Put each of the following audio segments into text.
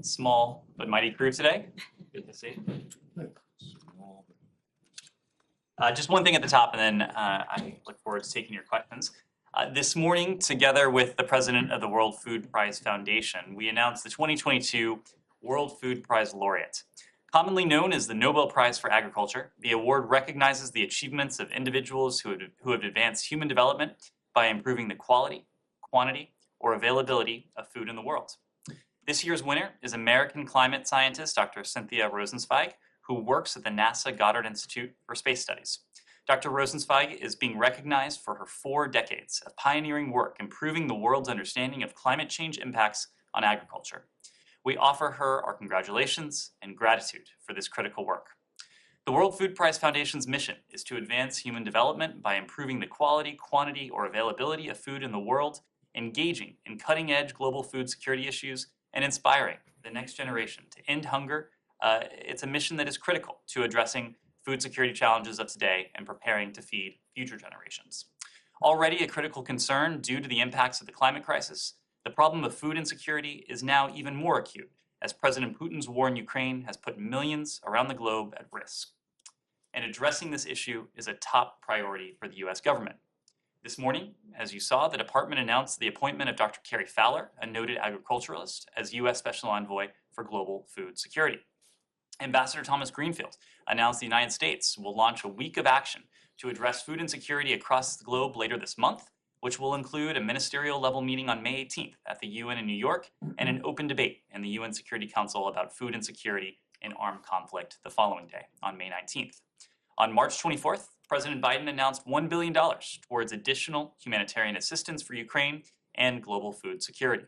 Small but mighty crew today. Good to see. Just one thing at the top, and then I look forward to taking your questions. This morning, together with the president of the World Food Prize Foundation, we announced the 2022 World Food Prize laureate. Commonly known as the Nobel Prize for Agriculture, the award recognizes the achievements of individuals who have advanced human development by improving the quality, quantity, or availability of food in the world. This year's winner is American climate scientist Dr. Cynthia Rosenzweig, who works at the NASA Goddard Institute for Space Studies. Dr. Rosenzweig is being recognized for her 4 decades of pioneering work improving the world's understanding of climate change impacts on agriculture. We offer her our congratulations and gratitude for this critical work. The World Food Prize Foundation's mission is to advance human development by improving the quality, quantity, or availability of food in the world, engaging in cutting-edge global food security issues, and inspiring the next generation to end hunger. It's a mission that is critical to addressing food security challenges of today and preparing to feed future generations. Already a critical concern due to the impacts of the climate crisis, the problem of food insecurity is now even more acute as President Putin's war in Ukraine has put millions around the globe at risk. And addressing this issue is a top priority for the U.S. government. This morning, as you saw, the department announced the appointment of Dr. Cary Fowler, a noted agriculturalist, as U.S. Special Envoy for Global Food Security. Ambassador Thomas Greenfield announced the United States will launch a week of action to address food insecurity across the globe later this month, which will include a ministerial level meeting on May 18th at the UN in New York and an open debate in the UN Security Council about food insecurity in armed conflict the following day on May 19th. On March 24th, President Biden announced $1 billion towards additional humanitarian assistance for Ukraine and global food security.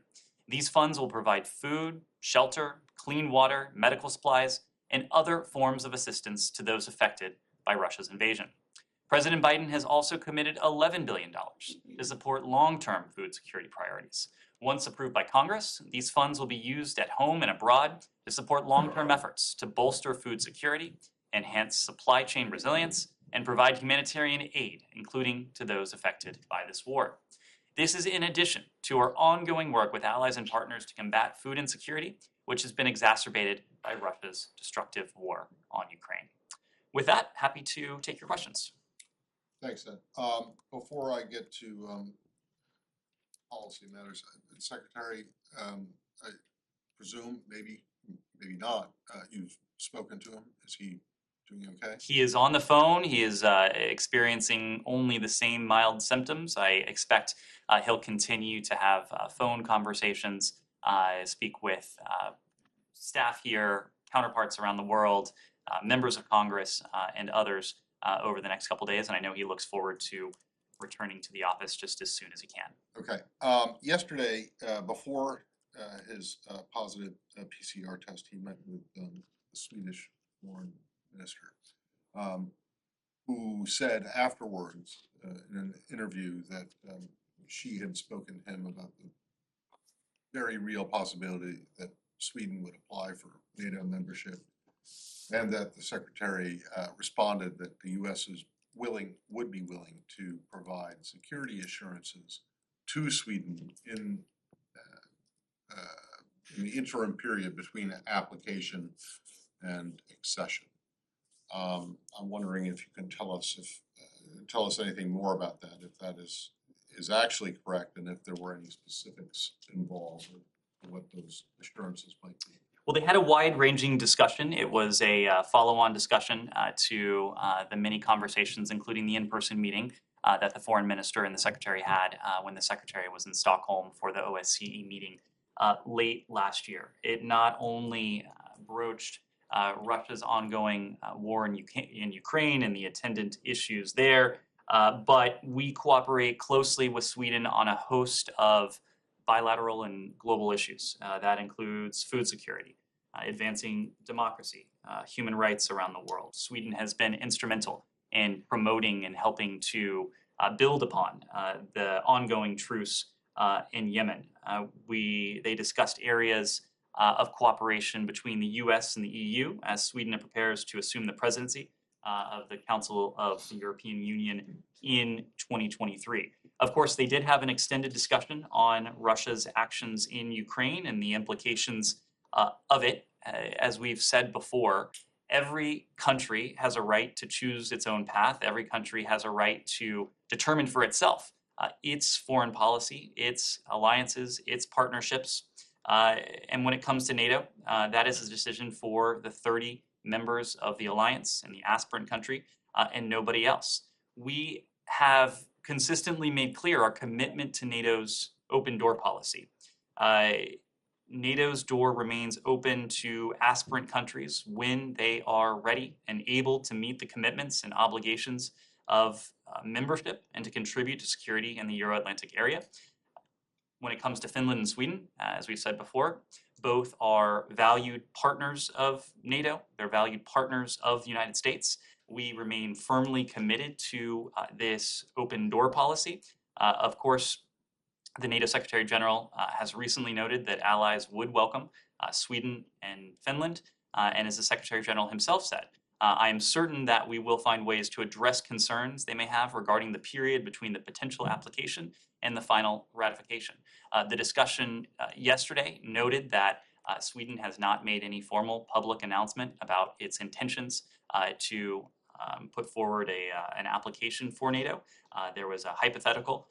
These funds will provide food, shelter, clean water, medical supplies, and other forms of assistance to those affected by Russia's invasion. President Biden has also committed $11 billion to support long-term food security priorities. Once approved by Congress, these funds will be used at home and abroad to support long-term efforts to bolster food security, enhance supply chain resilience, and provide humanitarian aid, including to those affected by this war. This is in addition to our ongoing work with allies and partners to combat food insecurity, which has been exacerbated by Russia's destructive war on Ukraine. With that, happy to take your questions. Thanks, Ed. Before I get to policy matters, Secretary, I presume, maybe not, you've spoken to him. Is he doing okay? He is on the phone. He is experiencing only the same mild symptoms. I expect he'll continue to have phone conversations, speak with staff here, counterparts around the world, members of Congress, and others over the next couple days. And I know he looks forward to returning to the office just as soon as he can. Okay. Yesterday, before his positive PCR test, he met with the Swedish foreign minister, who said afterwards in an interview that she had spoken to him about the very real possibility that Sweden would apply for NATO membership, and that the secretary responded that the U.S. would be willing to provide security assurances to Sweden in the interim period between application and accession. I'm wondering if you can tell us anything more about that, if that is actually correct, and if there were any specifics involved, or what those assurances might be. Well, they had a wide-ranging discussion. It was a follow-on discussion to the many conversations, including the in-person meeting that the foreign minister and the secretary had when the secretary was in Stockholm for the OSCE meeting late last year. It not only broached Russia's ongoing war in Ukraine and the attendant issues there, but we cooperate closely with Sweden on a host of bilateral and global issues. That includes food security, advancing democracy, human rights around the world. Sweden has been instrumental in promoting and helping to build upon the ongoing truce in Yemen. They discussed areas of cooperation between the U.S. and the EU as Sweden prepares to assume the presidency of the Council of the European Union in 2023. Of course, they did have an extended discussion on Russia's actions in Ukraine and the implications of it. As we've said before, every country has a right to choose its own path. Every country has a right to determine for itself its foreign policy, its alliances, its partnerships. And when it comes to NATO, that is a decision for the 30 members of the alliance and the aspirant country and nobody else. We have consistently made clear our commitment to NATO's open door policy. NATO's door remains open to aspirant countries when they are ready and able to meet the commitments and obligations of membership and to contribute to security in the Euro-Atlantic area. When it comes to Finland and Sweden, as we said before, both are valued partners of NATO. They're valued partners of the United States. We remain firmly committed to this open door policy. Of course, the NATO Secretary General has recently noted that allies would welcome Sweden and Finland, and as the Secretary General himself said, I am certain that we will find ways to address concerns they may have regarding the period between the potential application and the final ratification. The discussion yesterday noted that Sweden has not made any formal public announcement about its intentions to put forward an application for NATO. There was a hypothetical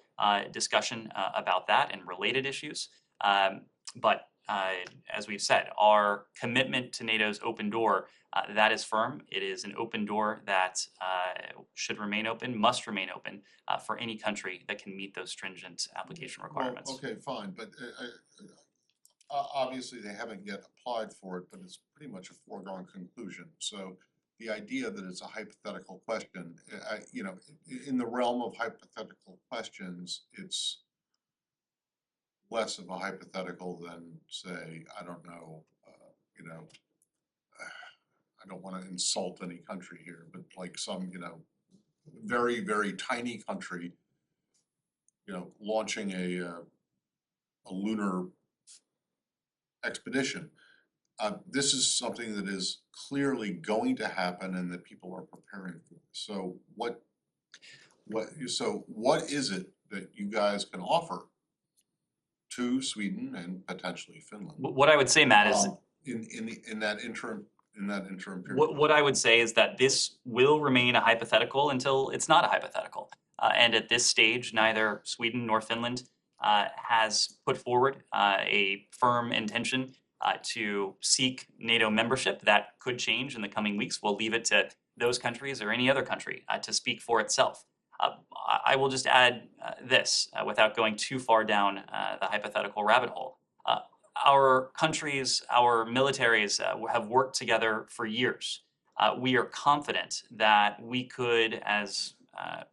discussion about that and related issues. But as we've said, our commitment to NATO's open door, that is firm. It is an open door that should remain open, must remain open for any country that can meet those stringent application requirements. Well, okay, fine, but obviously they haven't yet applied for it, but it's pretty much a foregone conclusion. So the idea that it's a hypothetical question, you know, in the realm of hypothetical questions, it's less of a hypothetical than, say, I don't know, you know, I don't want to insult any country here, but like some, you know, very, very tiny country, you know, launching a lunar expedition. This is something that is clearly going to happen and that people are preparing for. So what is it that you guys can offer to Sweden and potentially Finland? What I would say, Matt, is in that interim period. What I would say is that this will remain a hypothetical until it's not a hypothetical. And at this stage, neither Sweden nor Finland has put forward a firm intention to seek NATO membership. That could change in the coming weeks. We'll leave it to those countries or any other country to speak for itself. I will just add this without going too far down the hypothetical rabbit hole. Our countries, our militaries have worked together for years. We are confident that we could, as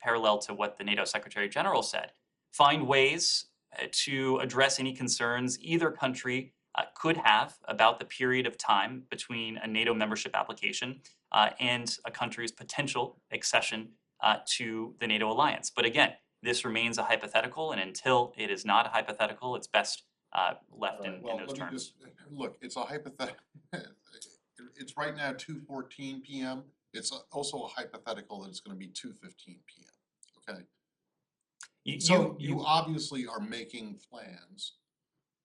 parallel to what the NATO Secretary General said, find ways to address any concerns either country could have about the period of time between a NATO membership application and a country's potential accession to the NATO alliance. But again, this remains a hypothetical, and until it is not a hypothetical, it's best left in those terms. Look, it's a hypothetical. It's right now 2:14 p.m. It's also a hypothetical that it's going to be 2:15 p.m. Okay. You obviously are making plans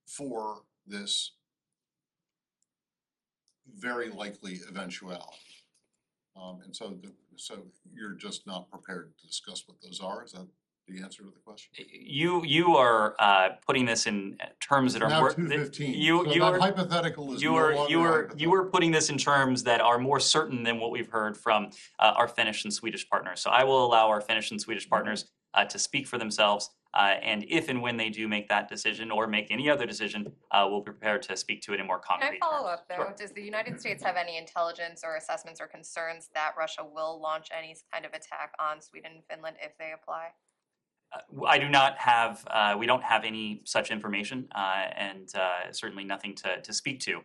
for this very likely eventuality, and so you're just not prepared to discuss what those are. Is that the answer to the question? You are putting this in terms that are more. 2:15. You are hypothetical. You are putting this in terms that are more certain than what we've heard from our Finnish and Swedish partners. So I will allow our Finnish and Swedish partners to speak for themselves. And if and when they do make that decision or make any other decision, we'll be prepared to speak to it in more concrete terms. Can I follow up, though? Sure. Does the United States have any intelligence or assessments or concerns that Russia will launch any kind of attack on Sweden and Finland if they apply? I do not have, we don't have any such information, and certainly nothing to speak to.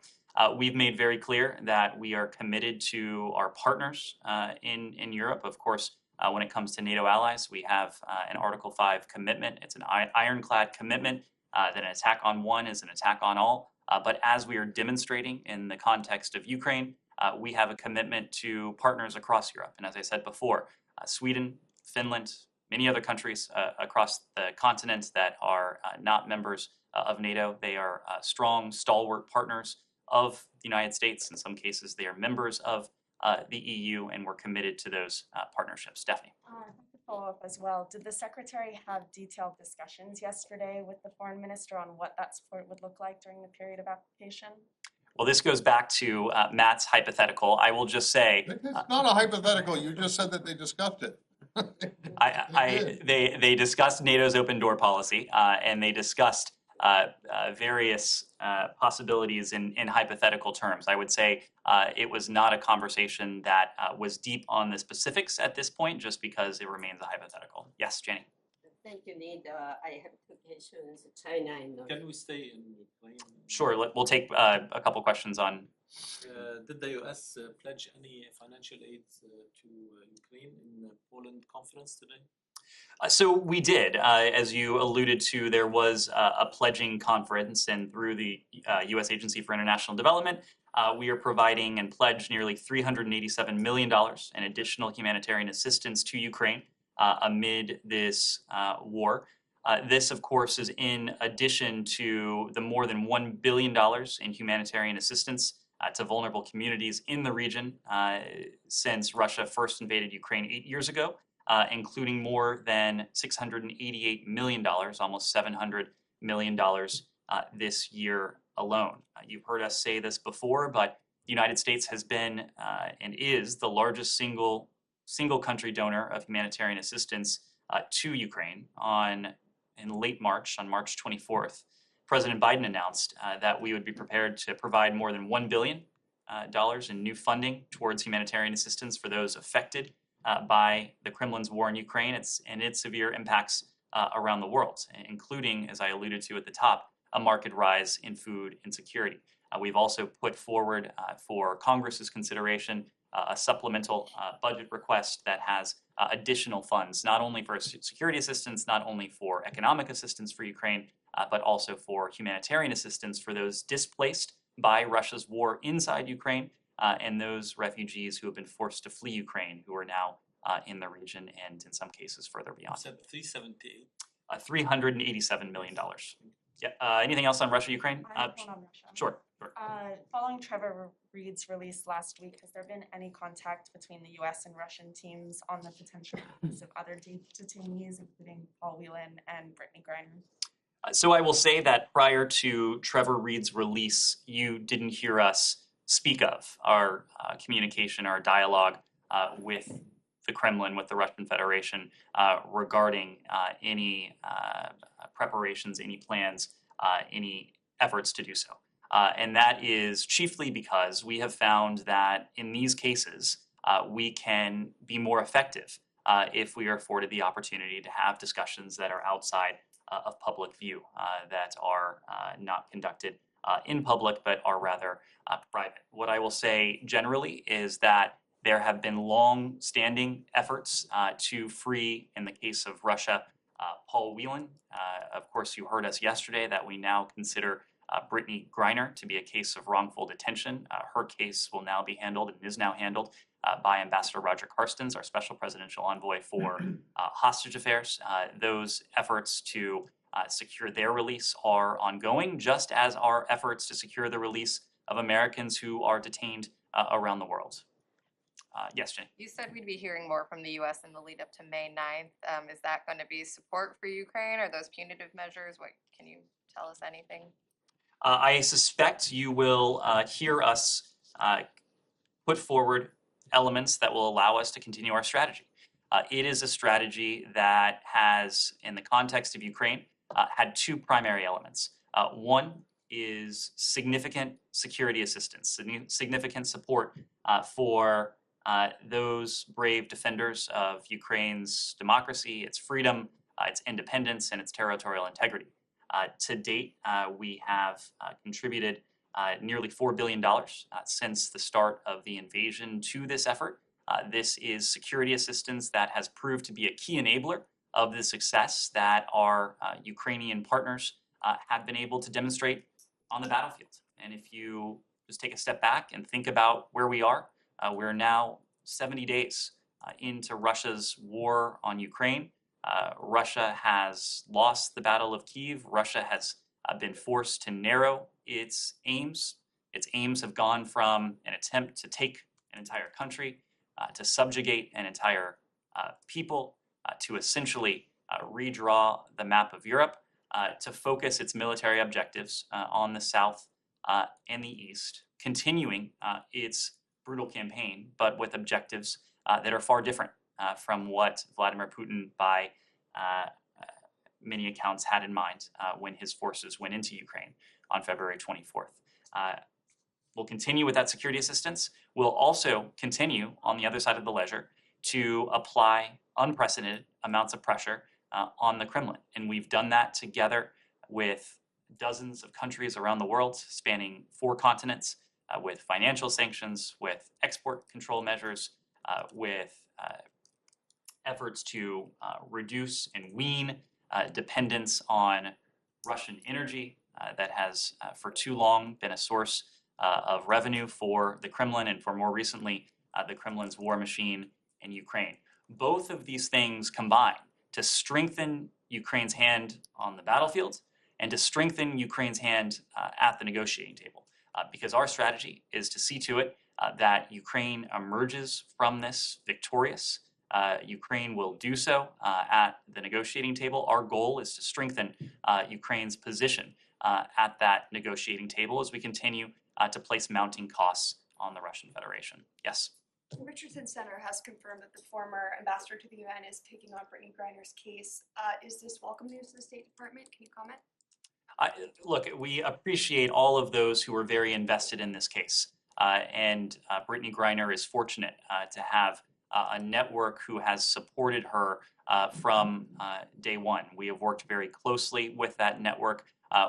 We've made very clear that we are committed to our partners in Europe. Of course, when it comes to NATO allies, we have an Article 5 commitment. It's an ironclad commitment that an attack on one is an attack on all. But as we are demonstrating in the context of Ukraine, we have a commitment to partners across Europe. And as I said before, Sweden, Finland, many other countries across the continent that are not members of NATO. They are strong, stalwart partners of the United States. In some cases, they are members of the EU, and we're committed to those partnerships. Stephanie. To follow up as well, did the secretary have detailed discussions yesterday with the foreign minister on what that support would look like during the period of application? Well, this goes back to Matt's hypothetical. I will just say, It's not a hypothetical, you just said that they discussed it. they discussed NATO's open door policy, and they discussed various possibilities in hypothetical terms. I would say it was not a conversation that was deep on the specifics at this point, just because it remains a hypothetical. Yes, Jenny. Thank you, Nate. I have two questions, China and Can we stay in Ukraine? Sure. We'll take a couple questions on. Did the US pledge any financial aid to Ukraine in the Poland conference today? So we did, as you alluded to, there was a pledging conference, and through the U.S. Agency for International Development, we are providing and pledged nearly $387 million in additional humanitarian assistance to Ukraine amid this war. This, of course, is in addition to the more than $1 billion in humanitarian assistance to vulnerable communities in the region since Russia first invaded Ukraine 8 years ago. Including more than $688 million, almost $700 million this year alone. You've heard us say this before, but the United States has been and is the largest single country donor of humanitarian assistance to Ukraine. In late March, on March 24th, President Biden announced that we would be prepared to provide more than $1 billion in new funding towards humanitarian assistance for those affected by the Kremlin's war in Ukraine and its severe impacts around the world, including, as I alluded to at the top, a marked rise in food insecurity. We've also put forward for Congress's consideration a supplemental budget request that has additional funds, not only for security assistance, not only for economic assistance for Ukraine, but also for humanitarian assistance for those displaced by Russia's war inside Ukraine, and those refugees who have been forced to flee Ukraine, who are now in the region and in some cases further You beyond. said 378. $387 million. Yeah. Anything else on Russia, Ukraine? I have one on Russia. Sure. Following Trevor Reed's release last week, has there been any contact between the U.S. and Russian teams on the potential release of other detainees, including Paul Whelan and Brittany Griner? So I will say that prior to Trevor Reed's release, you didn't hear us speak of our communication, our dialogue with the Kremlin, with the Russian Federation regarding any preparations, any plans, any efforts to do so. And that is chiefly because we have found that in these cases, we can be more effective if we are afforded the opportunity to have discussions that are outside of public view, that are not conducted in public, but are rather private. What I will say generally is that there have been long-standing efforts to free, in the case of Russia, Paul Whelan. Of course, you heard us yesterday that we now consider Brittany Griner to be a case of wrongful detention. Her case will now be handled and is now handled by Ambassador Roger Carstens, our special presidential envoy for hostage affairs. Those efforts to secure their release are ongoing, just as are efforts to secure the release of Americans who are detained around the world. Yes, Jenny. You said we'd be hearing more from the US in the lead up to May 9th. Is that going to be support for Ukraine or those punitive measures? What can you tell us anything? I suspect you will hear us put forward elements that will allow us to continue our strategy. It is a strategy that has, in the context of Ukraine, had two primary elements. One is significant security assistance, significant support for those brave defenders of Ukraine's democracy, its freedom, its independence, and its territorial integrity. To date, we have contributed nearly $4 billion since the start of the invasion to this effort. This is security assistance that has proved to be a key enabler of the success that our Ukrainian partners have been able to demonstrate on the battlefield. And if you just take a step back and think about where we are, we're now 70 days into Russia's war on Ukraine. Russia has lost the Battle of Kyiv. Russia has been forced to narrow its aims. Its aims have gone from an attempt to take an entire country, to subjugate an entire people, to essentially redraw the map of Europe, to focus its military objectives on the south and the east, continuing its brutal campaign, but with objectives that are far different from what Vladimir Putin, by many accounts, had in mind when his forces went into Ukraine on February 24th. We'll continue with that security assistance. We'll also continue on the other side of the ledger to apply unprecedented amounts of pressure on the Kremlin. And we've done that together with dozens of countries around the world, spanning 4 continents, with financial sanctions, with export control measures, with efforts to reduce and wean dependence on Russian energy that has for too long been a source of revenue for the Kremlin, and for more recently, the Kremlin's war machine in Ukraine. Both of these things combine to strengthen Ukraine's hand on the battlefield and to strengthen Ukraine's hand at the negotiating table. Because our strategy is to see to it that Ukraine emerges from this victorious. Ukraine will do so at the negotiating table. Our goal is to strengthen Ukraine's position at that negotiating table as we continue to place mounting costs on the Russian Federation. Yes? The Richardson Center has confirmed that the former ambassador to the UN is taking on Brittany Griner's case. Is this welcome news to the State Department? Can you comment? Look, we appreciate all of those who are very invested in this case. And Brittany Griner is fortunate to have a network who has supported her from day one. We have worked very closely with that network.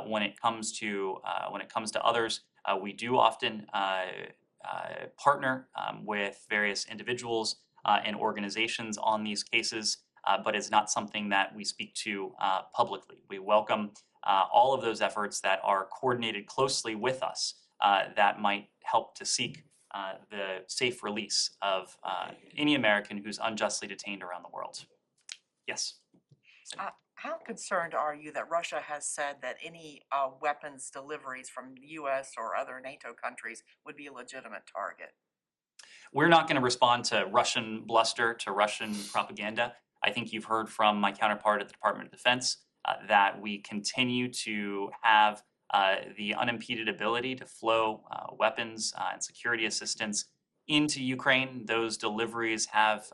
When it comes to others, we do often partner with various individuals and organizations on these cases, but it's not something that we speak to publicly. We welcome all of those efforts that are coordinated closely with us that might help to seek the safe release of any American who's unjustly detained around the world. Yes? How concerned are you that Russia has said that any weapons deliveries from the U.S. or other NATO countries would be a legitimate target? We're not going to respond to Russian bluster, to Russian propaganda. I think you've heard from my counterpart at the Department of Defense that we continue to have the unimpeded ability to flow weapons and security assistance into Ukraine. Those deliveries have,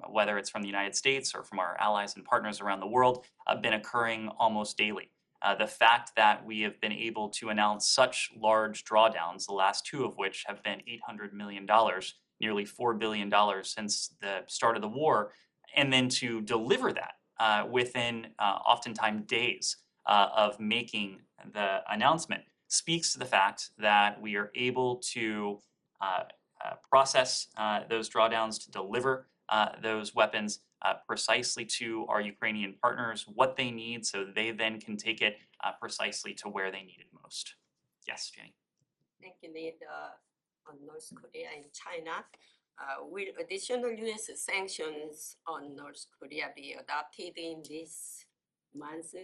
whether it's from the United States or from our allies and partners around the world, been occurring almost daily. The fact that we have been able to announce such large drawdowns, the last 2 of which have been $800 million, nearly $4 billion since the start of the war, and then to deliver that within oftentimes days of making the announcement, speaks to the fact that we are able to process those drawdowns, to deliver those weapons precisely to our Ukrainian partners, what they need, so they then can take it precisely to where they need it most. Yes, Jenny? Thank you, Nate. On North Korea and China, will additional U.S. sanctions on North Korea be adopted in this month's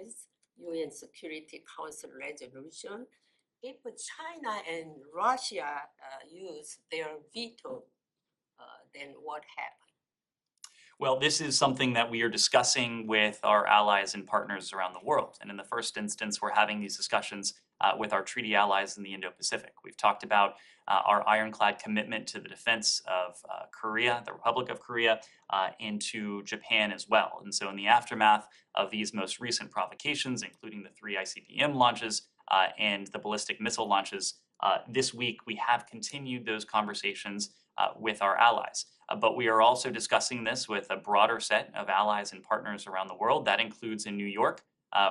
UN Security Council resolution? If China and Russia use their veto, then what happens? Well, this is something that we are discussing with our allies and partners around the world. And in the first instance, we're having these discussions with our treaty allies in the Indo-Pacific. We've talked about our ironclad commitment to the defense of Korea, the Republic of Korea, and to Japan as well. And so in the aftermath of these most recent provocations, including the 3 ICBM launches and the ballistic missile launches, this week we have continued those conversations with our allies. But we are also discussing this with a broader set of allies and partners around the world. That includes in New York,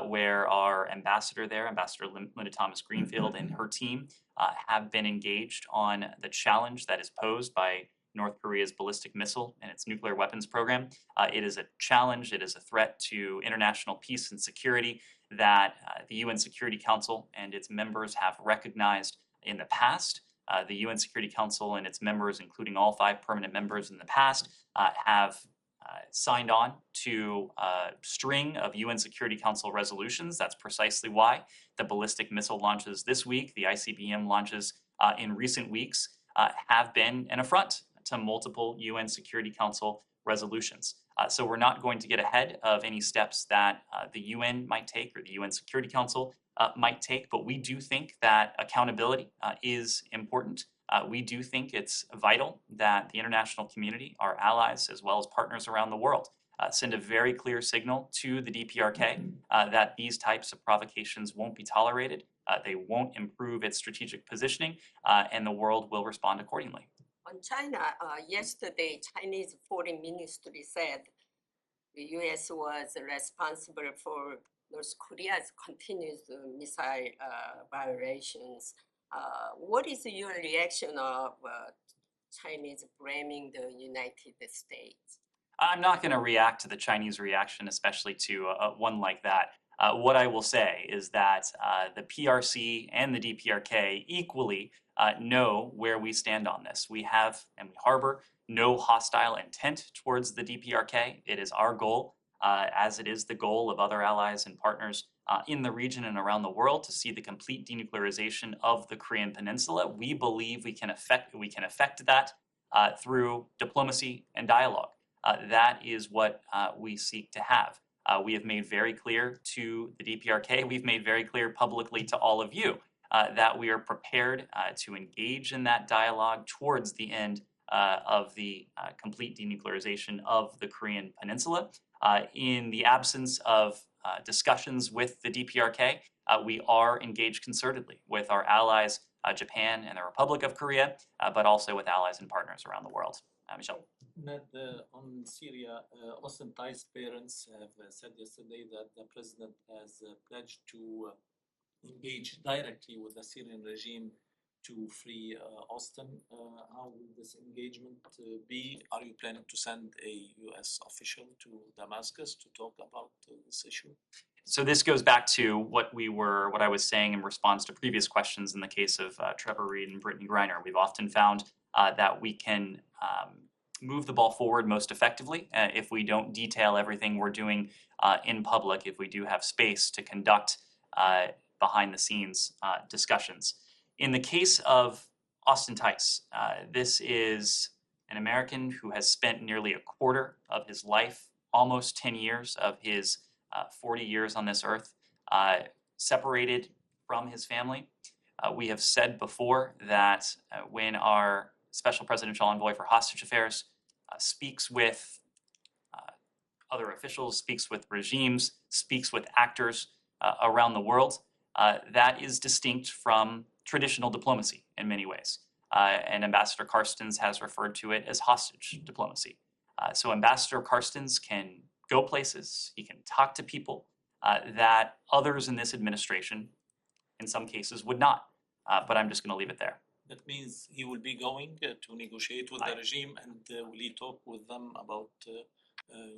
where our ambassador there, Ambassador Linda Thomas-Greenfield, and her team have been engaged on the challenge that is posed by North Korea's ballistic missile and its nuclear weapons program. It is a challenge, it is a threat to international peace and security that the UN Security Council and its members have recognized in the past. The UN Security Council and its members, including all 5 permanent members in the past, have signed on to a string of UN Security Council resolutions. That's precisely why the ballistic missile launches this week, the ICBM launches in recent weeks, have been an affront to multiple UN Security Council resolutions. So we're not going to get ahead of any steps that the UN might take or the UN Security Council might take, but we do think that accountability is important. We do think it's vital that the international community, our allies, as well as partners around the world, send a very clear signal to the DPRK that these types of provocations won't be tolerated, they won't improve its strategic positioning, and the world will respond accordingly. On China, yesterday, Chinese Foreign Ministry said the U.S. was responsible for North Korea's continuous missile violations. What is your reaction of Chinese blaming the United States? I'm not going to react to the Chinese reaction, especially to one like that. What I will say is that the PRC and the DPRK equally know where we stand on this. We have and we harbor no hostile intent towards the DPRK. It is our goal, as it is the goal of other allies and partners in the region and around the world, to see the complete denuclearization of the Korean Peninsula. We believe we can affect that through diplomacy and dialogue. That is what we seek to have. We have made very clear to the DPRK, we've made very clear publicly to all of you that we are prepared to engage in that dialogue towards the end of the complete denuclearization of the Korean Peninsula. In the absence of discussions with the DPRK, we are engaged concertedly with our allies, Japan and the Republic of Korea, but also with allies and partners around the world. Michelle. Ned, on Syria, Austin Tice's parents have said yesterday that the president has pledged to engage directly with the Syrian regime to free Austin. How will this engagement be? Are you planning to send a U.S. official to Damascus to talk about this issue? So this goes back to what I was saying in response to previous questions in the case of Trevor Reed and Brittany Griner. We've often found that we can move the ball forward most effectively if we don't detail everything we're doing in public, if we do have space to conduct behind the scenes discussions. In the case of Austin Tice, this is an American who has spent nearly a quarter of his life, almost 10 years of his 40 years on this earth, separated from his family. We have said before that when our Special Presidential Envoy for Hostage Affairs speaks with other officials, speaks with regimes, speaks with actors around the world, that is distinct from traditional diplomacy in many ways. And Ambassador Carstens has referred to it as hostage diplomacy. So Ambassador Carstens can go places, he can talk to people that others in this administration, in some cases, would not. But I'm just going to leave it there. That means he will be going to negotiate with the regime, and will he talk with them about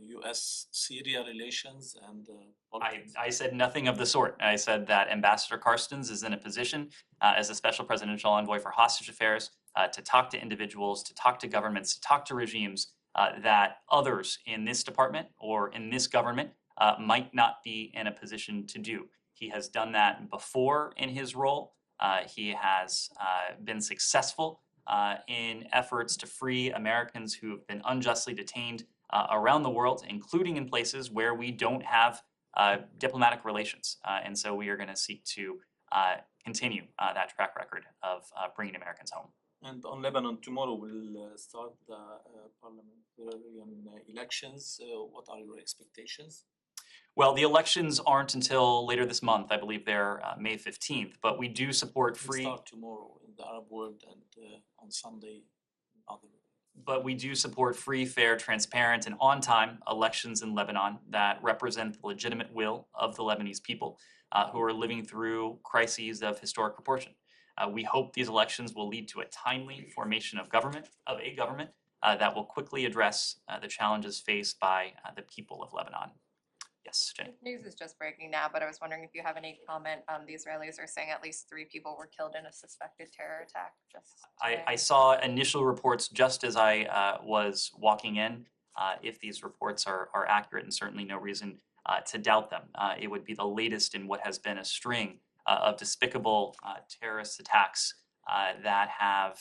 U.S.-Syria relations and politics? I said nothing of the sort. I said that Ambassador Carstens is in a position as a Special Presidential Envoy for Hostage Affairs to talk to individuals, to talk to governments, to talk to regimes that others in this department or in this government might not be in a position to do. He has done that before in his role. He has been successful in efforts to free Americans who have been unjustly detained around the world, including in places where we don't have diplomatic relations. And so we are going to seek to continue that track record of bringing Americans home. And on Lebanon, tomorrow we'll start the parliamentarian elections. What are your expectations? Well, the elections aren't until later this month. I believe they're May 15th, but we do support free. We'll start tomorrow in the Arab world and on Sunday in other. But we do support free, fair, transparent, and on-time elections in Lebanon that represent the legitimate will of the Lebanese people who are living through crises of historic proportion. We hope these elections will lead to a timely formation of a government that will quickly address the challenges faced by the people of Lebanon. Yes, Jenny. News is just breaking now, but I was wondering if you have any comment. The Israelis are saying at least 3 people were killed in a suspected terror attack. I saw initial reports just as I was walking in. if these reports are accurate, and certainly no reason to doubt them. It would be the latest in what has been a string of despicable terrorist attacks that have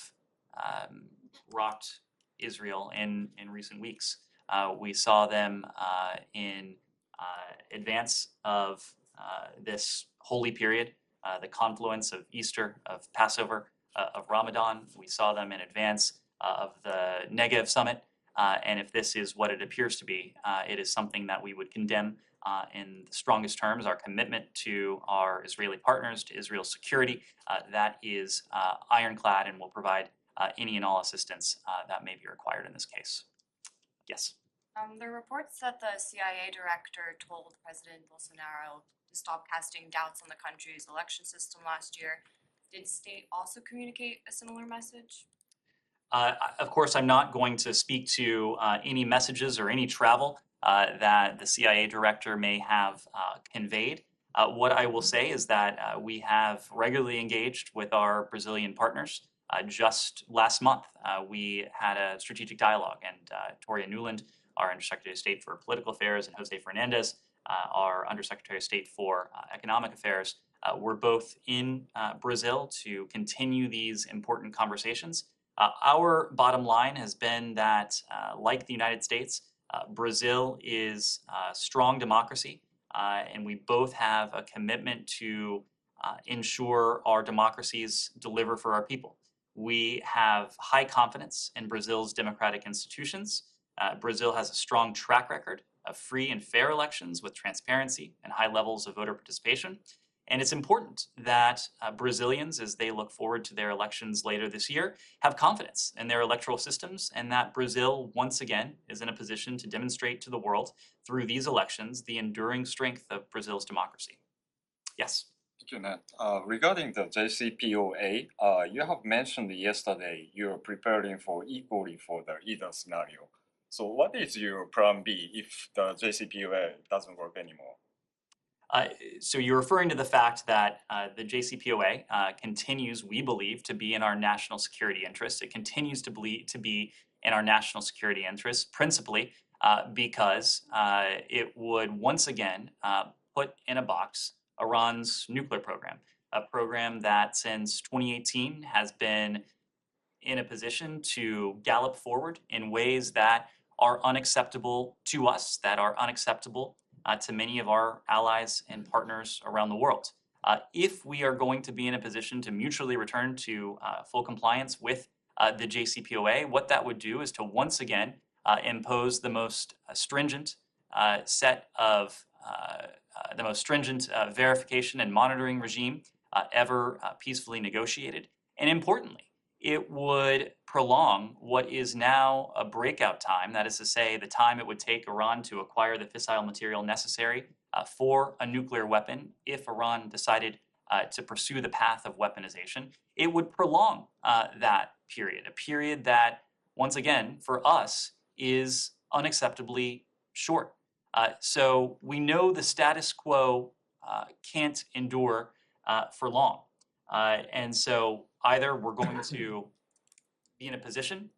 rocked Israel in recent weeks. We saw them in advance of this holy period, the confluence of Easter, of Passover, of Ramadan. We saw them in advance of the Negev summit. And if this is what it appears to be, it is something that we would condemn in the strongest terms. Our commitment to our Israeli partners, to Israel's security, that is ironclad and will provide any and all assistance that may be required in this case. Yes. There are reports that the CIA director told President Bolsonaro to stop casting doubts on the country's election system last year. Did state also communicate a similar message? Of course, I'm not going to speak to any messages or any travel that the CIA director may have conveyed. What I will say is that we have regularly engaged with our Brazilian partners. Just last month, we had a strategic dialogue, and Toria Nuland, our Undersecretary of State for Political Affairs, and Jose Fernandez, our Undersecretary of State for Economic Affairs, were both in Brazil to continue these important conversations. Our bottom line has been that, like the United States, Brazil is a strong democracy, and we both have a commitment to ensure our democracies deliver for our people. We have high confidence in Brazil's democratic institutions. Brazil has a strong track record of free and fair elections with transparency and high levels of voter participation. And it's important that Brazilians, as they look forward to their elections later this year, have confidence in their electoral systems, and that Brazil, once again, is in a position to demonstrate to the world through these elections the enduring strength of Brazil's democracy. Yes. Thank you, Ned. Regarding the JCPOA, you have mentioned yesterday you're preparing for equally for the either scenario. So what is your plan B if the JCPOA doesn't work anymore? So you're referring to the fact that the JCPOA continues, we believe, to be in our national security interests. It continues to be in our national security interests, principally because it would once again put in a box Iran's nuclear program, a program that since 2018 has been in a position to gallop forward in ways that are unacceptable to us, that are unacceptable to many of our allies and partners around the world. If we are going to be in a position to mutually return to full compliance with the JCPOA, what that would do is to once again impose the most stringent set of the most stringent verification and monitoring regime ever peacefully negotiated. And importantly, it would prolong what is now a breakout time, that is to say, the time it would take Iran to acquire the fissile material necessary for a nuclear weapon if Iran decided to pursue the path of weaponization. It would prolong that period, a period that, once again, for us, is unacceptably short. So we know the status quo can't endure for long. And so either we're going to be in a position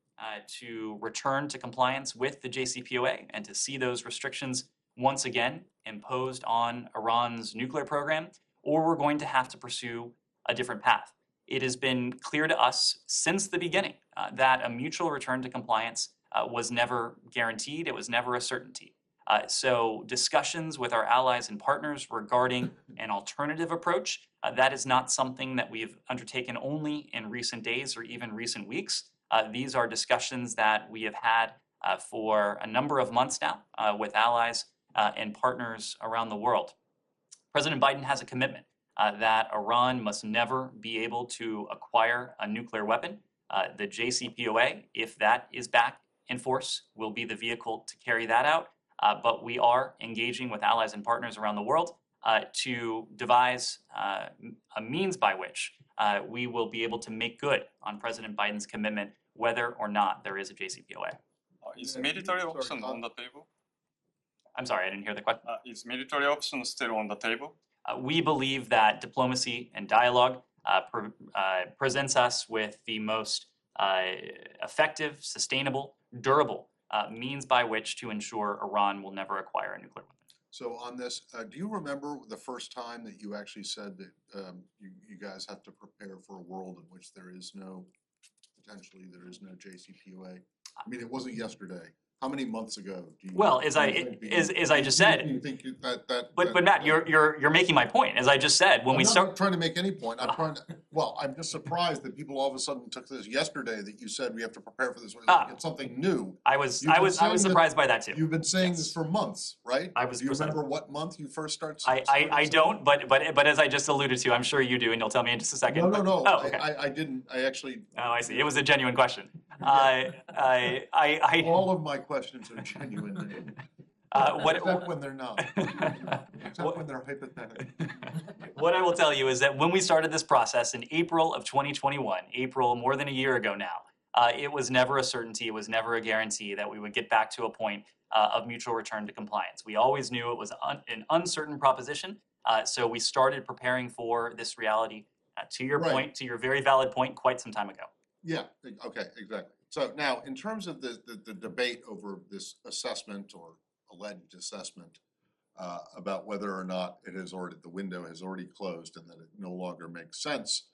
to return to compliance with the JCPOA and to see those restrictions once again imposed on Iran's nuclear program, or we're going to have to pursue a different path. It has been clear to us since the beginning that a mutual return to compliance was never guaranteed. It was never a certainty. So discussions with our allies and partners regarding an alternative approach, that is not something that we've undertaken only in recent days or even recent weeks. These are discussions that we have had for a number of months now with allies and partners around the world. President Biden has a commitment that Iran must never be able to acquire a nuclear weapon. The JCPOA, if that is back in force, will be the vehicle to carry that out. But we are engaging with allies and partners around the world to devise a means by which we will be able to make good on President Biden's commitment, whether or not there is a JCPOA. Is military option on the table? I'm sorry, I didn't hear the question. Is military option still on the table? We believe that diplomacy and dialogue presents us with the most effective, sustainable, durable means by which to ensure Iran will never acquire a nuclear weapon. So on this, do you remember the first time that you actually said that you guys have to prepare for a world in which there is no JCPOA? I mean, it wasn't yesterday. How many months ago do you? Well, do as you I think we- as I just said, You think that? but Matt, you're making my point. As I just said, when we I'm start. not trying to make any point. I'm trying to, well, I'm just surprised that people all of a sudden took this yesterday that you said we have to prepare for this. It's something new. I was You've been saying that- surprised by that too. You've been saying Yes. this for months, right? I was Do you presenting- remember what month you first started? I don't, but as I just alluded to, I'm sure you do, and you'll tell me in just a second. No, but- no, no. Oh, okay. I didn't. I actually, Oh, I see. It was a genuine question. Yeah. I all of my questions are genuine, except when they're not, except when they're hypothetical. What I will tell you is that when we started this process in April of 2021, April more than a year ago now, it was never a certainty, it was never a guarantee that we would get back to a point of mutual return to compliance. We always knew it was an uncertain proposition, so we started preparing for this reality, to your Right. point, to your very valid point, quite some time ago. Yeah, okay, exactly. So now, in terms of the debate over this assessment or alleged assessment about whether or not it has already, the window has already closed and that it no longer makes sense,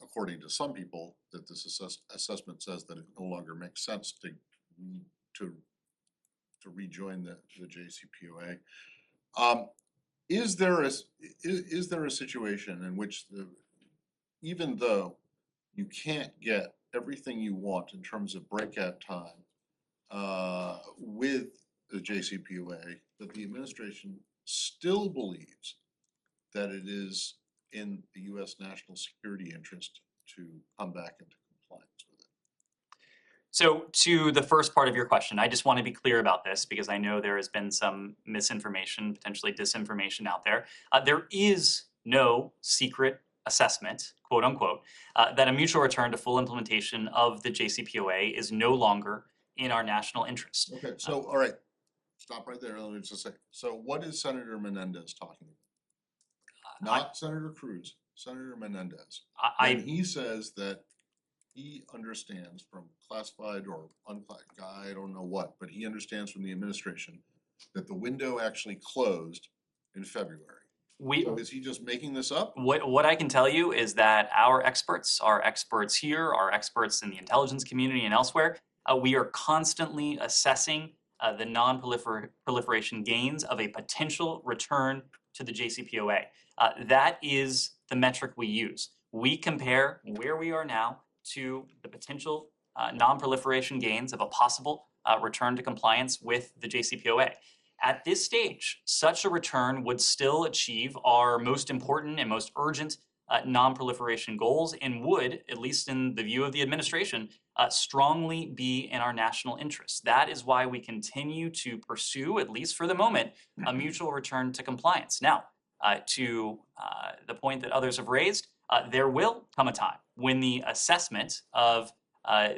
according to some people, that this assessment says that it no longer makes sense to rejoin the JCPOA. Is there a situation in which even though you can't get everything you want in terms of breakout time with the JCPOA, that the administration still believes that it is in the U.S. national security interest to come back into compliance with it? So to the first part of your question, I just want to be clear about this because I know there has been some misinformation, potentially disinformation out there. There is no secret assessment, quote unquote, that a mutual return to full implementation of the JCPOA is no longer in our national interest. Okay, so, all right, stop right there. Let me just say, so what is Senator Menendez talking about? Not Senator Cruz, Senator Menendez. I When he says that he understands from classified or unclassified, I don't know what, but he understands from the administration that the window actually closed in February. So is he just making this up? What I can tell you is that our experts here, our experts in the intelligence community and elsewhere, we are constantly assessing the non-proliferation gains of a potential return to the JCPOA. That is the metric we use. We compare where we are now to the potential non-proliferation gains of a possible return to compliance with the JCPOA. At this stage, such a return would still achieve our most important and most urgent non-proliferation goals and would, at least in the view of the administration, strongly be in our national interest. That is why we continue to pursue, at least for the moment, a mutual return to compliance. Now, to the point that others have raised, there will come a time when the assessment of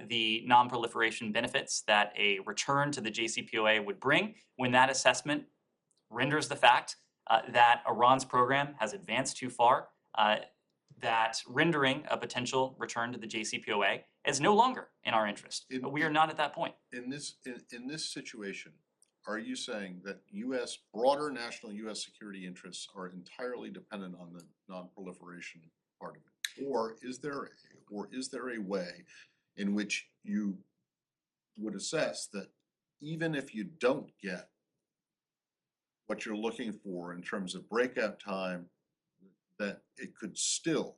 the non-proliferation benefits that a return to the JCPOA would bring, when that assessment renders the fact that Iran's program has advanced too far, that rendering a potential return to the JCPOA is no longer in our interest. But we are not at that point. In this situation, are you saying that broader national U.S. security interests are entirely dependent on the non-proliferation part of it? Or is there a way in which you would assess that even if you don't get what you're looking for in terms of breakout time, that it could still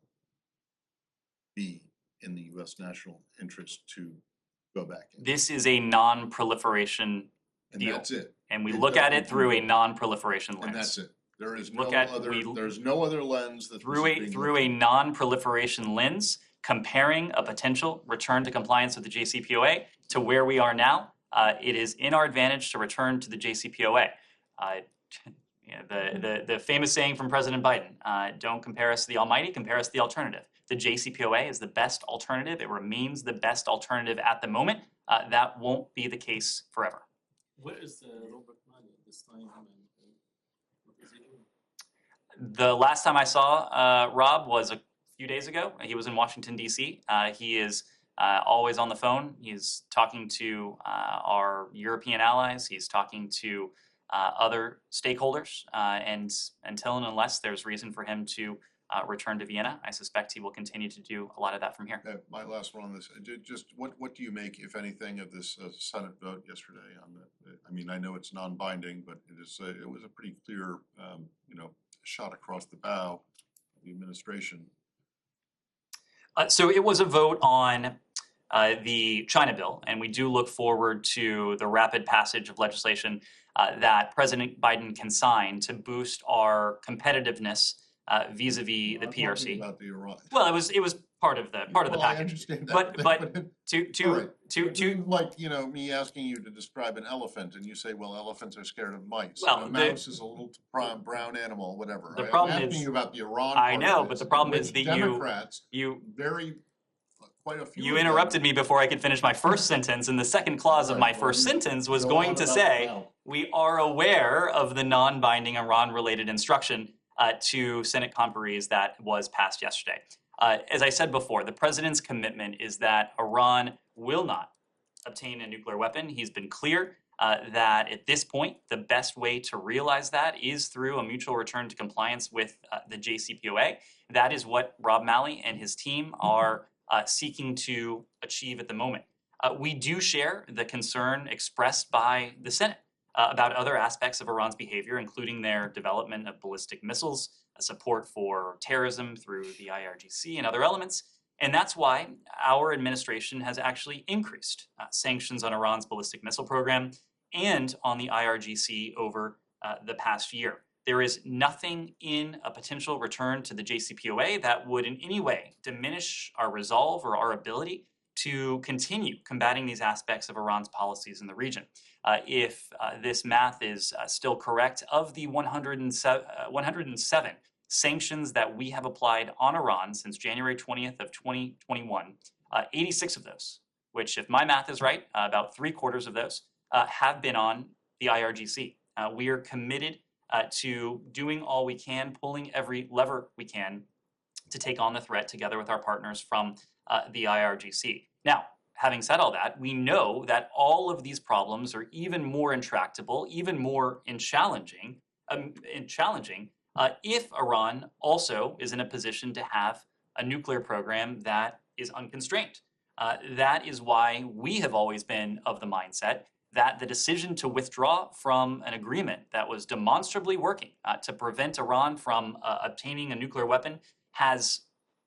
be in the U.S. national interest to go back in? This is a non-proliferation And deal. that's it. And we It look at doesn't it through a do- non-proliferation lens. And that's it. There is Look no at- other, we- there's no other lens that. Through a non-proliferation lens, comparing a potential return to compliance with the JCPOA to where we are now, it is in our advantage to return to the JCPOA. The famous saying from President Biden, don't compare us to the almighty, compare us to the alternative. The JCPOA is the best alternative. It remains the best alternative at the moment. That won't be the case forever. Where is Robert Malley at this time? And what is he doing? The last time I saw Rob was a few days ago. He was in Washington, D.C. He is always on the phone. He's talking to our European allies. He's talking to other stakeholders. And until and unless there's reason for him to return to Vienna, I suspect he will continue to do a lot of that from here. My last one on this, just what do you make, if anything, of this Senate vote yesterday on the, I mean, I know it's non-binding, but it was a pretty clear, shot across the bow of the administration. So it was a vote on the China bill, and we do look forward to the rapid passage of legislation that President Biden can sign to boost our competitiveness vis-a-vis the I'm talking PRC. about the Iran. Well, it was part of the Well, I package. understand that, But all right. to Like, me asking you to describe an elephant and you say, well, elephants are scared of mice. Well, And a mouse is a little brown animal, whatever. The I'm problem asking is- you about the Iran I part know, of but this, the problem in is which that you- Democrats, you quite a few. you of them- interrupted me before I could finish my first sentence, and the second clause of my Right, well, first you sentence was go going on to about say, now. we are aware of the non-binding Iran-related instruction to Senate conferees that was passed yesterday. As I said before, the president's commitment is that Iran will not obtain a nuclear weapon. He's been clear that at this point, the best way to realize that is through a mutual return to compliance with the JCPOA. That is what Rob Malley and his team are seeking to achieve at the moment. We do share the concern expressed by the Senate about other aspects of Iran's behavior, including their development of ballistic missiles, support for terrorism through the IRGC and other elements. And that's why our administration has actually increased sanctions on Iran's ballistic missile program and on the IRGC over the past year. There is nothing in a potential return to the JCPOA that would in any way diminish our resolve or our ability to continue combating these aspects of Iran's policies in the region. If this math is still correct, of the 107 sanctions that we have applied on Iran since January 20th of 2021, 86 of those, which if my math is right, about 3/4 of those have been on the IRGC. We are committed to doing all we can, pulling every lever we can to take on the threat together with our partners from the IRGC. Now, having said all that, we know that all of these problems are even more intractable, even more challenging if Iran also is in a position to have a nuclear program that is unconstrained. That is why we have always been of the mindset that the decision to withdraw from an agreement that was demonstrably working to prevent Iran from obtaining a nuclear weapon has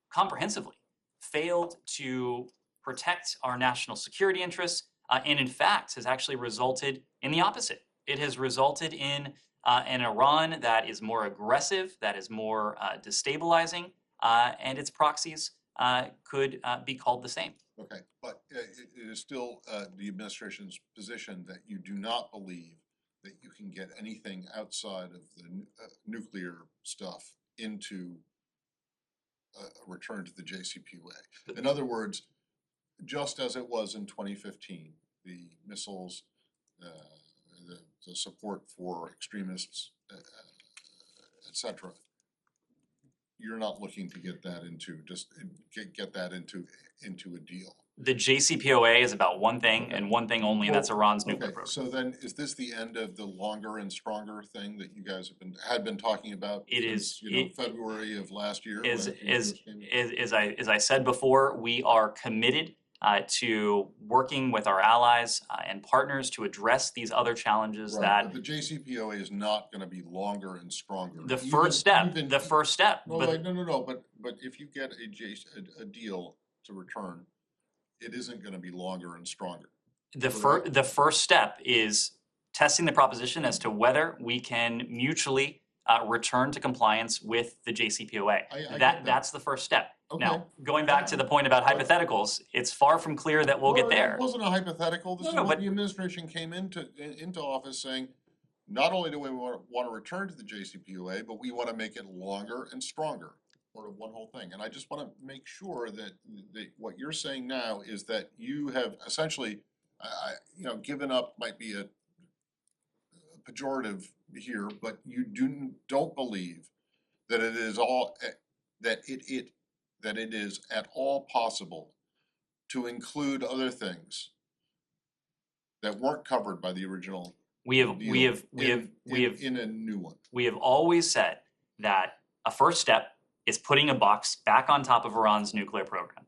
comprehensively failed to protect our national security interests, and in fact has actually resulted in the opposite. It has resulted in an Iran that is more aggressive, that is more destabilizing, and its proxies could be called the same. Okay, but it is still the administration's position that you do not believe that you can get anything outside of the nuclear stuff into a return to the JCPOA. In other words, just as it was in 2015, the missiles, the support for extremists, etc. You're not looking to get that into get that into a deal. The JCPOA is about one thing and one thing only, and that's Iran's nuclear Okay, program. so then is this the end of the longer and stronger thing that you guys had been talking about? It is- since, February of last year. As when it first came in? I said before, we are committed to working with our allies and partners to address these other challenges Right, that but the JCPOA is not gonna be longer and stronger. the Even- first step, even- the first step. No, but like, no, but if you get a deal to return, it isn't gonna be longer and stronger. correct? the first step is testing the proposition as to whether we can mutually return to compliance with the JCPOA. I get that. That's the first step. Okay. Now, going back to the point about hypotheticals, it's far from clear that we'll get there. It wasn't a hypothetical, this is No, what but- the administration came into office saying, not only do we wanna return to the JCPOA, but we wanna make it longer and stronger, sort of one whole thing. And I just wanna make sure that what you're saying now is that you have essentially, given up might be a pejorative here, but you don't believe that it is all, that it is at all possible to include other things that weren't covered by the original We have deal in a new one. we have always said that a first step is putting a box back on top of Iran's nuclear program.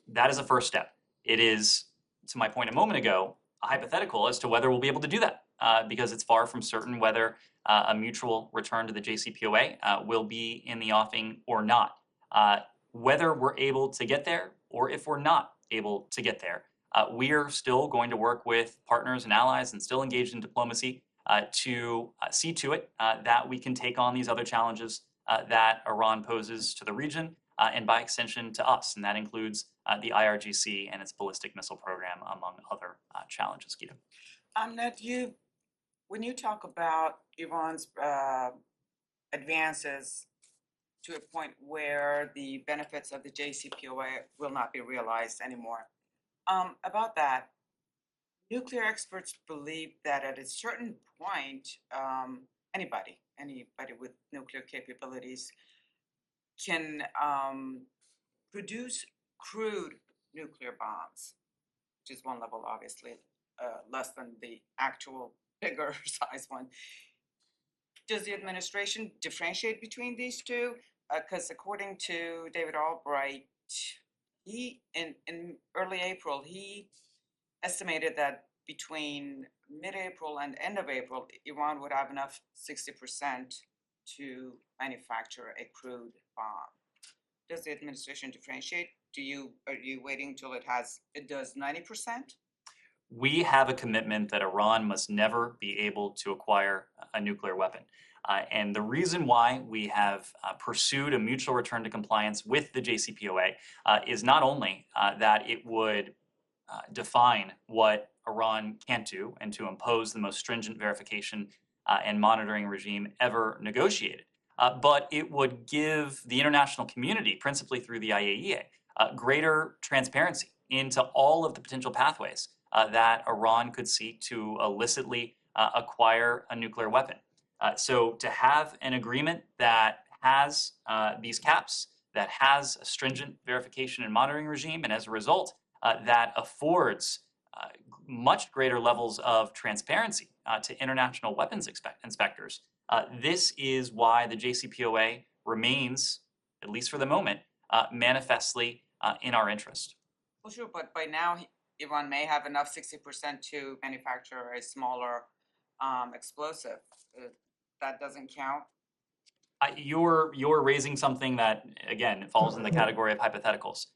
That is a first step. It is, to my point a moment ago, a hypothetical as to whether we'll be able to do that, because it's far from certain whether a mutual return to the JCPOA will be in the offing or not. Whether we're able to get there or if we're not able to get there, we are still going to work with partners and allies and still engaged in diplomacy to see to it that we can take on these other challenges that Iran poses to the region and by extension to us. And that includes the IRGC and its ballistic missile program, among other challenges, Gita. Ned, when you talk about Iran's advances to a point where the benefits of the JCPOA will not be realized anymore, about that, nuclear experts believe that at a certain point, anybody with nuclear capabilities can produce crude nuclear bombs, which is one level, obviously, less than the actual bigger size one. Does the administration differentiate between these two? Because according to David Albright, he in early April, he estimated that between mid-April and end of April, Iran would have enough 60% to manufacture a crude bomb. Does the administration differentiate? Are you waiting till it does 90%? We have a commitment that Iran must never be able to acquire a nuclear weapon. And the reason why we have pursued a mutual return to compliance with the JCPOA is not only that it would define what Iran can't do and to impose the most stringent verification and monitoring regime ever negotiated, but it would give the international community, principally through the IAEA, greater transparency into all of the potential pathways that Iran could seek to illicitly acquire a nuclear weapon. So to have an agreement that has these caps, that has a stringent verification and monitoring regime, and as a result, that affords much greater levels of transparency to international weapons inspectors. This is why the JCPOA remains, at least for the moment, manifestly in our interest. Well, sure, but by now, Iran may have enough 60% to manufacture a smaller explosive. That doesn't count. You're raising something that, again, falls in the category of hypotheticals.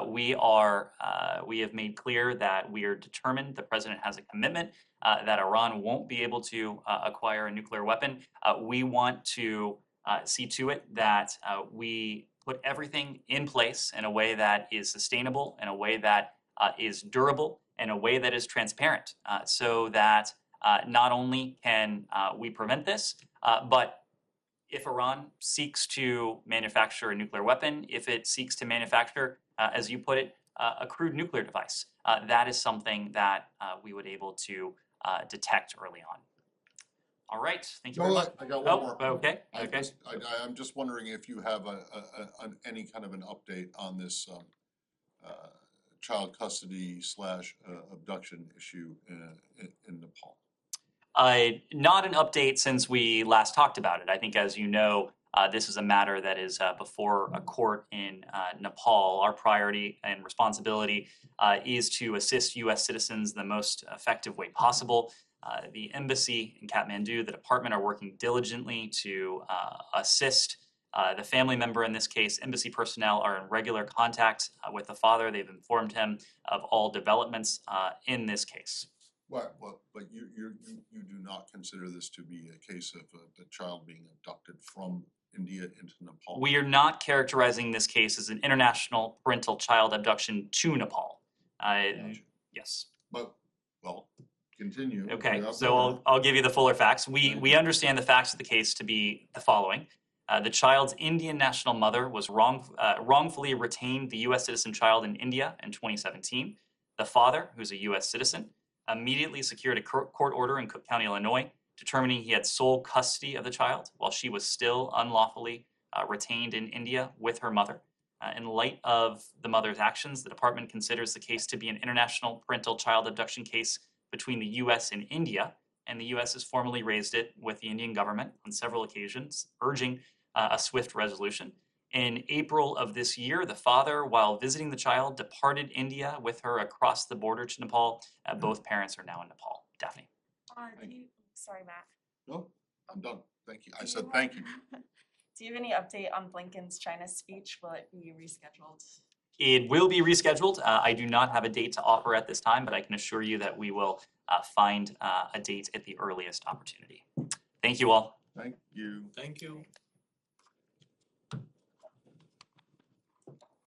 We have made clear that we are determined, the president has a commitment that Iran won't be able to acquire a nuclear weapon. We want to see to it that we put everything in place in a way that is sustainable, in a way that is durable, in a way that is transparent, so that not only can we prevent this, but if Iran seeks to manufacture a nuclear weapon, if it seeks to manufacture, as you put it, a crude nuclear device, that is something that we would be able to detect early on. All right, thank you very much. I got one more. Okay. I'm just wondering if you have any kind of an update on this child custody / abduction issue in Nepal. Not an update since we last talked about it. I think, as you know, this is a matter that is before a court in Nepal. Our priority and responsibility is to assist U.S. citizens in the most effective way possible. The embassy in Kathmandu, the department, are working diligently to assist the family member in this case. Embassy personnel are in regular contact with the father. They've informed him of all developments in this case. But you do not consider this to be a case of the child being abducted from India into Nepal? We are not characterizing this case as an international parental child abduction to Nepal. Gotcha. Yes. But, well, continue. Okay, so I'll give you the fuller facts. We understand the facts of the case to be the following. The child's Indian national mother was wrongfully retained the U.S. citizen child in India in 2017. The father, who's a U.S. citizen, immediately secured a court order in Cook County, Illinois, determining he had sole custody of the child while she was still unlawfully retained in India with her mother. In light of the mother's actions, the department considers the case to be an international parental-child abduction case between the U.S. and India, and the U.S. has formally raised it with the Indian government on several occasions, urging a swift resolution. In April of this year, the father, while visiting the child, departed India with her across the border to Nepal. Both parents are now in Nepal. Daphne. Sorry, Matt. No, I'm done. Thank you. I Do said you, thank you. Do you have any update on Blinken's China speech? Will it be rescheduled? It will be rescheduled. I do not have a date to offer at this time, but I can assure you that we will find a date at the earliest opportunity. Thank you all. Thank you. Thank you.